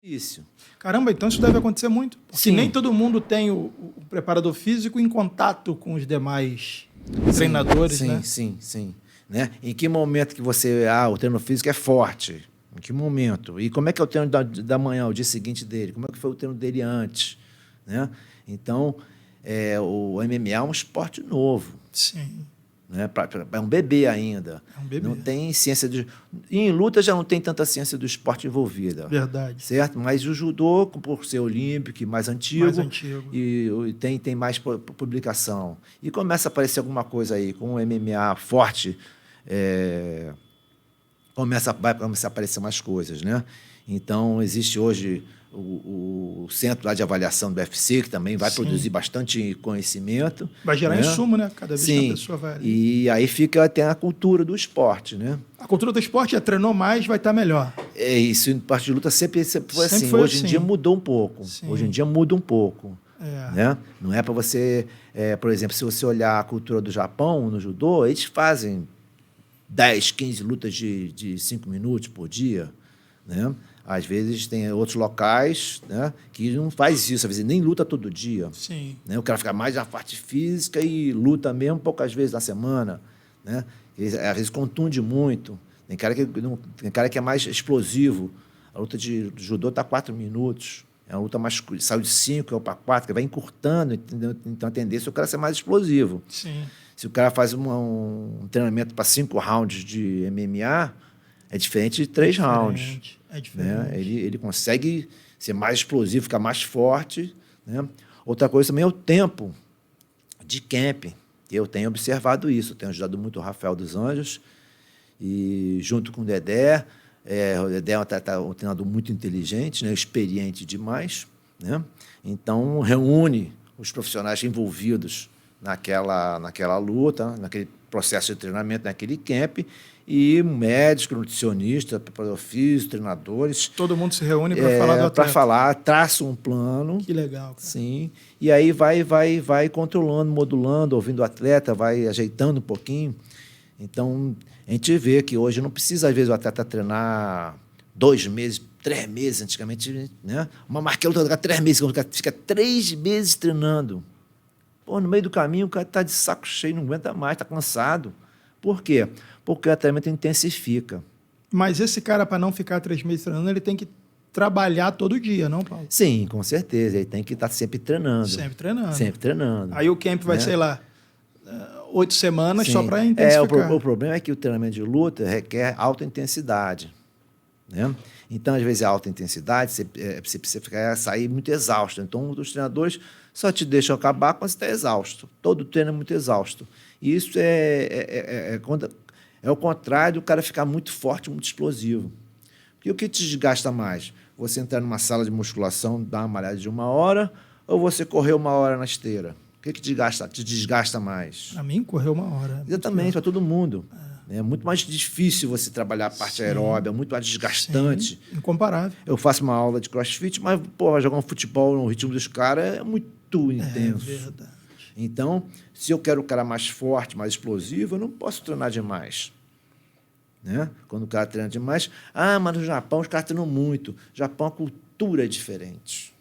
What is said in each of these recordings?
Isso. Caramba, então isso deve acontecer muito. Porque Sim. nem todo mundo tem o preparador físico em contato com os demais treinadores, sim, né? Sim. Né? Em que momento que você... o treino físico é forte? Em que momento? E como é que é o treino da manhã, o dia seguinte dele? Como é que foi o treino dele antes? Né? Então, o MMA é um esporte novo. Sim. Né? É um bebê ainda. É um bebê. Não tem ciência de... E em luta já não tem tanta ciência do esporte envolvida. Verdade. Certo? Mas o judô, por ser olímpico e mais antigo, e tem mais publicação. E começa a aparecer alguma coisa aí, com o MMA forte, vai começar a aparecer mais coisas, né? Então, existe hoje o centro lá de avaliação do UFC, que também vai produzir bastante conhecimento. Vai gerar insumo, né? Cada vez que a pessoa vai ali. E aí tem a cultura do esporte, né? A cultura do esporte treinou mais, vai estar melhor. É isso, em parte de luta sempre foi assim. Hoje em dia mudou um pouco. Sim. Hoje em dia muda um pouco. Né? Não é para você... por exemplo, se você olhar a cultura do Japão, no judô, eles fazem 10, 15 lutas de 5 minutos por dia, né? Às vezes tem outros locais, né, que não faz isso, às vezes nem luta todo dia. Sim. Né? O cara fica mais na parte física e luta mesmo poucas vezes na semana. Né? Às vezes contunde muito. Tem cara que é mais explosivo. A luta de judô está 4 minutos. É uma luta mais... Saiu de 5, é para 4, que vai encurtando. Entendeu? Então a tendência é o cara ser mais explosivo. Sim. Se o cara faz um treinamento para 5 rounds de MMA, é diferente de 3 rounds. É diferente. Né? Ele consegue ser mais explosivo, ficar mais forte. Né? Outra coisa também é o tempo de camp. Eu tenho observado isso. Eu tenho ajudado muito o Rafael dos Anjos, e junto com o Dedé. O Dedé é um treinador muito inteligente, né? Experiente demais. Né? Então, reúne os profissionais envolvidos naquela luta, naquele processo de treinamento, naquele camp, e médico, nutricionista, preparador físico, treinadores. Todo mundo se reúne para falar do atleta. Para falar, traça um plano. Que legal, cara. Sim. E aí vai controlando, modulando, ouvindo o atleta, vai ajeitando um pouquinho. Então, a gente vê que hoje não precisa, às vezes, o atleta treinar 2 meses, 3 meses, antigamente, né? Uma marqueta luta 3 meses, o cara fica 3 meses treinando. Pô, no meio do caminho, o cara está de saco cheio, não aguenta mais, está cansado. Por quê? Porque o treinamento intensifica. Mas esse cara, para não ficar 3 meses treinando, ele tem que trabalhar todo dia, não, Paulo? Sim, com certeza. Ele tem que estar sempre treinando. Sempre treinando. Sempre treinando. Aí o camp vai, sei lá, 8 semanas. Sim. Só para intensificar. O problema é que o treinamento de luta requer alta intensidade. Né? Então, às vezes, a alta intensidade, você precisa sair muito exausto. Então, os treinadores só te deixam acabar quando você está exausto. Todo treino é muito exausto. E isso é o contrário do cara ficar muito forte, muito explosivo. Porque o que te desgasta mais? Você entrar numa sala de musculação, dar uma malhada de 1 hora, ou você correr 1 hora na esteira? O que te desgasta mais? Para mim, correr 1 hora. Exatamente, para todo mundo. É muito mais difícil você trabalhar a parte aeróbica, é muito mais desgastante. Sim, incomparável. Eu faço uma aula de crossfit, mas jogar um futebol no ritmo dos caras é muito intenso. É verdade. Então, se eu quero um cara mais forte, mais explosivo, eu não posso treinar demais. Né? Quando o cara treina demais... mas no Japão os caras treinam muito. No Japão a cultura é diferente.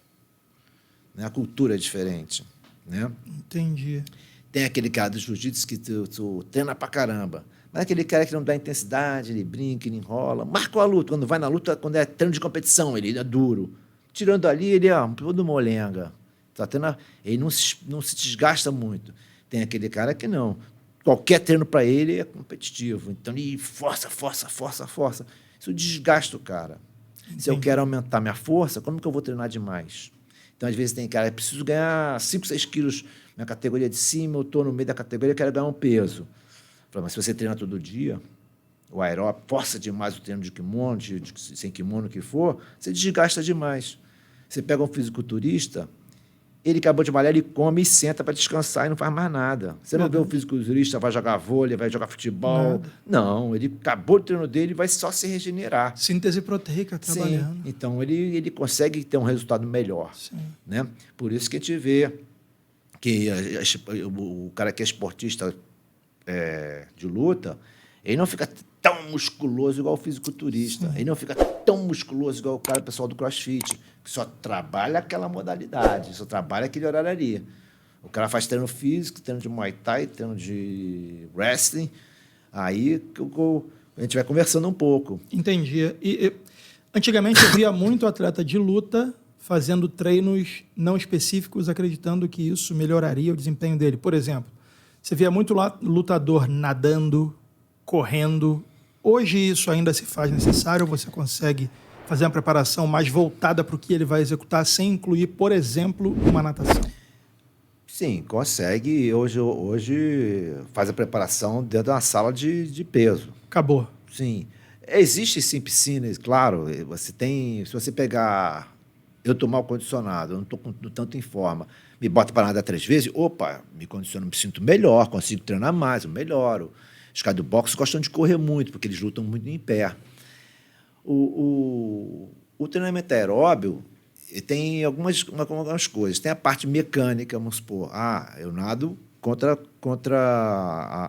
Né? A cultura é diferente. Né? Entendi. Tem aquele cara do jiu-jitsu que tu treina pra caramba. Mas aquele cara que não dá intensidade, ele brinca, ele enrola. Marca a luta. Quando vai na luta, quando é treino de competição, ele é duro. Tirando ali, ele é todo molenga. Ele não se desgasta muito. Tem aquele cara que não. Qualquer treino para ele é competitivo. Então, ele força. Isso desgasta o cara. Entendi. Se eu quero aumentar minha força, como que eu vou treinar demais? Então, às vezes, tem cara, eu preciso ganhar 5, 6 quilos na categoria de cima, eu estou no meio da categoria, quero ganhar um peso. Mas se você treina todo dia, o aeróbico, força demais o treino de kimono, sem kimono, o que for, você desgasta demais. Você pega um fisiculturista, ele acabou de malhar, ele come e senta para descansar e não faz mais nada. Você não vê o fisiculturista, vai jogar vôlei, vai jogar futebol. Nada. Não, ele acabou o treino dele e vai só se regenerar. Síntese proteica trabalhando. Sim, então ele consegue ter um resultado melhor. Sim. Né? Por isso que a gente vê que o cara que é esportista de luta, ele não fica tão musculoso igual o fisiculturista. Ele não fica tão musculoso igual o cara, pessoal do CrossFit, que só trabalha aquela modalidade, só trabalha aquele horário ali. O cara faz treino físico, treino de Muay Thai, treino de wrestling. Aí a gente vai conversando um pouco. Entendi. Antigamente eu via muito atleta de luta fazendo treinos não específicos, acreditando que isso melhoraria o desempenho dele. Por exemplo, você via muito lutador nadando, correndo. Hoje isso ainda se faz necessário ou você consegue fazer uma preparação mais voltada para o que ele vai executar sem incluir, por exemplo, uma natação? Sim, consegue. Hoje faz a preparação dentro de uma sala de peso. Acabou. Sim. Existe sim piscinas, claro. Você tem. Se você pegar. Eu estou mal condicionado, eu não estou tanto em forma. Me bota para nadar 3 vezes, opa, me condiciono, me sinto melhor, consigo treinar mais, eu melhoro. Os caras do boxe gostam de correr muito, porque eles lutam muito em pé. O treinamento aeróbio tem algumas coisas. Tem a parte mecânica, vamos supor. Eu nado contra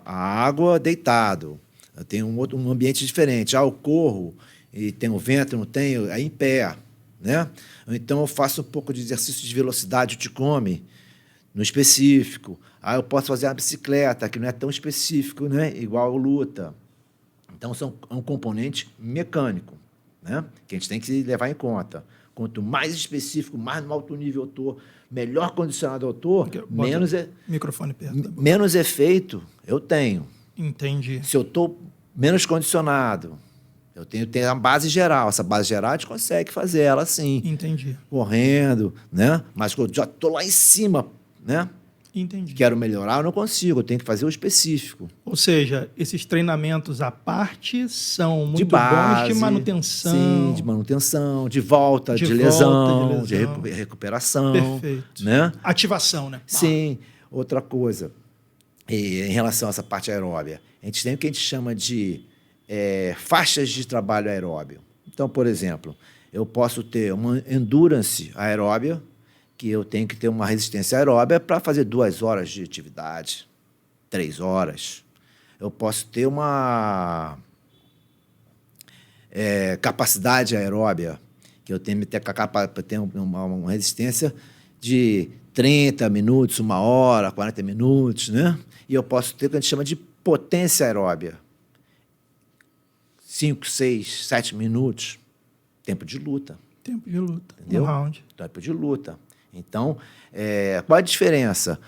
a água deitado. Eu tenho um ambiente diferente. Eu corro e tenho vento, não tenho, aí em pé. Né? Então, eu faço um pouco de exercício de velocidade, o Ticome, no específico. Aí eu posso fazer uma bicicleta, que não é tão específico, né? Igual a luta. Então, é um componente mecânico, né? Que a gente tem que levar em conta. Quanto mais específico, mais no alto nível eu estou, melhor condicionado eu estou, menos efeito eu tenho. Entendi. Se eu estou menos condicionado, eu tenho a base geral. Essa base geral a gente consegue fazer ela assim. Entendi. Correndo, né? Mas quando eu já estou lá em cima, né? Entendi. Quero melhorar, eu não consigo. Eu tenho que fazer o específico. Ou seja, esses treinamentos à parte são muito base, bons de manutenção. Sim, de manutenção, de volta, de lesão, de recuperação. Perfeito. Né? Ativação, né? Sim. Outra coisa, em relação a essa parte aeróbia, a gente tem o que a gente chama de faixas de trabalho aeróbio. Então, por exemplo, eu posso ter uma endurance aeróbia, que eu tenho que ter uma resistência aeróbia para fazer 2 horas de atividade, 3 horas. Eu posso ter uma capacidade aeróbia, que eu tenho que ter uma resistência de 30 minutos, 1 hora, 40 minutos, né? E eu posso ter o que a gente chama de potência aeróbia. 5, 6, 7 minutos, tempo de luta. Tempo de luta, entendeu? Um round. Tempo de luta. Então, qual a diferença?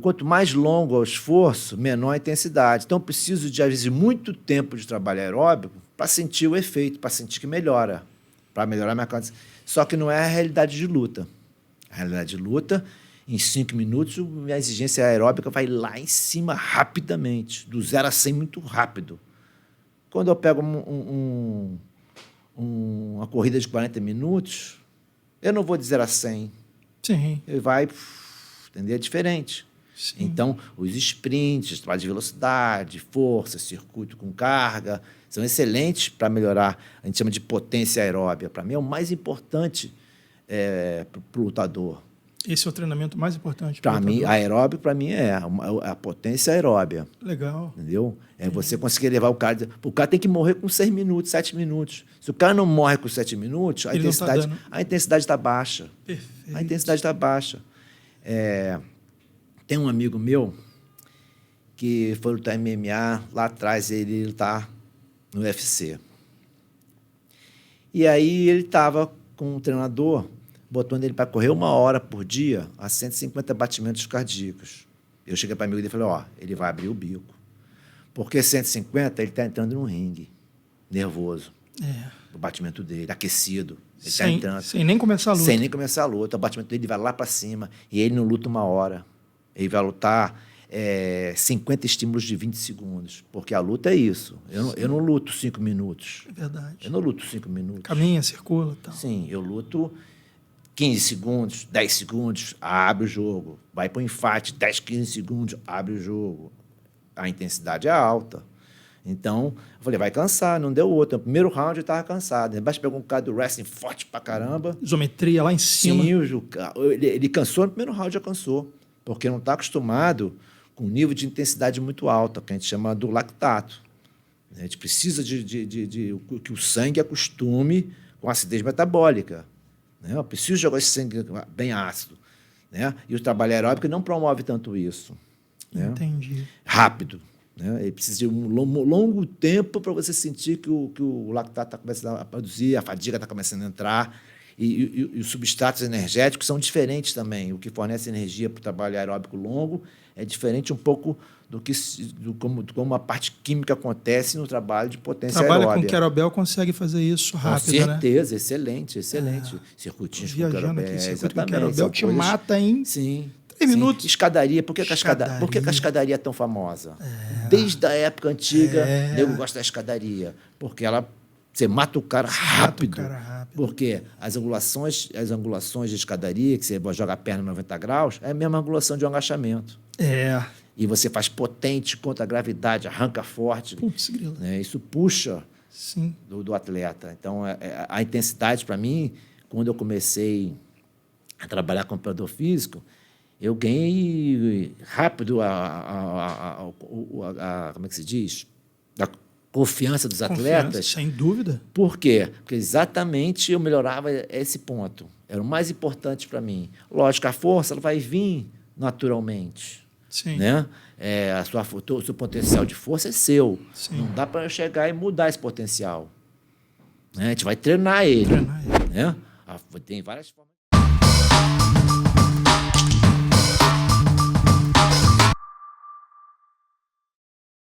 Quanto mais longo é o esforço, menor a intensidade. Então, eu preciso de, às vezes, muito tempo de trabalho aeróbico para sentir o efeito, para sentir que melhora, para melhorar a minha condição. Só que não é a realidade de luta. A realidade de luta, em 5 minutos, minha exigência aeróbica vai lá em cima rapidamente, do 0 a 100 muito rápido. Quando eu pego uma corrida de 40 minutos, eu não vou de 0 a 100. Sim. Ele vai, entender? É diferente. Sim. Então, os sprints, trabalho de velocidade, força, circuito com carga, são excelentes para melhorar, a gente chama de potência aeróbia. Para mim, é o mais importante para o lutador. Esse é o treinamento mais importante para mim, aeróbio, para mim, é a potência aeróbia. Legal. Entendeu? Você conseguir levar o cara... O cara tem que morrer com 6 minutos, 7 minutos. Se o cara não morre com 7 minutos, a intensidade está baixa. Perfeito. A intensidade está baixa. Tem um amigo meu que foi lutar MMA, lá atrás ele está no UFC. E aí ele estava com um treinador botando ele para correr 1 hora por dia a 150 batimentos cardíacos. Eu cheguei para o amigo dele e falei, ele vai abrir o bico. Porque 150, ele está entrando num ringue, nervoso. O batimento dele, aquecido. Ele está entrando. Sem nem começar a luta. Sem nem começar a luta. O batimento dele vai lá para cima. E ele não luta 1 hora. Ele vai lutar 50 estímulos de 20 segundos. Porque a luta é isso. Eu não luto 5 minutos. É verdade. Eu não luto 5 minutos. Caminha, circula e tal. Sim, eu luto 15 segundos, 10 segundos, abre o jogo. Vai para o enfate, 10, 15 segundos, abre o jogo. A intensidade é alta. Então, eu falei, vai cansar, não deu outra. No primeiro round eu estava cansado. Embaixo pegou um cara do wrestling forte pra caramba. Isometria lá em cima. Sim, ele cansou no primeiro round, já cansou. Porque não está acostumado com um nível de intensidade muito alta, que a gente chama do lactato. A gente precisa que o sangue acostume com a acidez metabólica. Né? Eu preciso jogar esse sangue bem ácido. Né? E o trabalho aeróbico não promove tanto isso. Né? Entendi. Rápido. Né? Ele precisa de um longo tempo para você sentir que o lactato está começando a produzir, a fadiga está começando a entrar. E os substratos energéticos são diferentes também. O que fornece energia para o trabalho aeróbico longo é diferente um pouco como a parte química acontece no trabalho de potência aeróbica. Trabalha com Querobel, consegue fazer isso rápido, né? Com certeza, né? Excelente. Circuitinhos com Querobel. Circuito com Querobel te mata em 3 minutos. Escadaria. Por que a escadaria é tão famosa? Desde a época antiga, o nego gosta da escadaria. Porque você mata o cara rápido. Porque as angulações de escadaria, que você joga a perna 90 graus, é a mesma angulação de um agachamento. E você faz potente contra a gravidade, arranca forte. Putz, grilo. Né? Isso puxa do atleta. Então, a intensidade, para mim, quando eu comecei a trabalhar com preparador físico, eu ganhei rápido como é que se diz? A confiança dos atletas. Sem dúvida. Por quê? Porque exatamente eu melhorava esse ponto. Era o mais importante para mim. Lógico, a força ela vai vir naturalmente. Sim. Né? O seu potencial de força é seu. Sim. Não dá para eu chegar e mudar esse potencial. Né? A gente vai treinar ele. Né? Tem várias formas.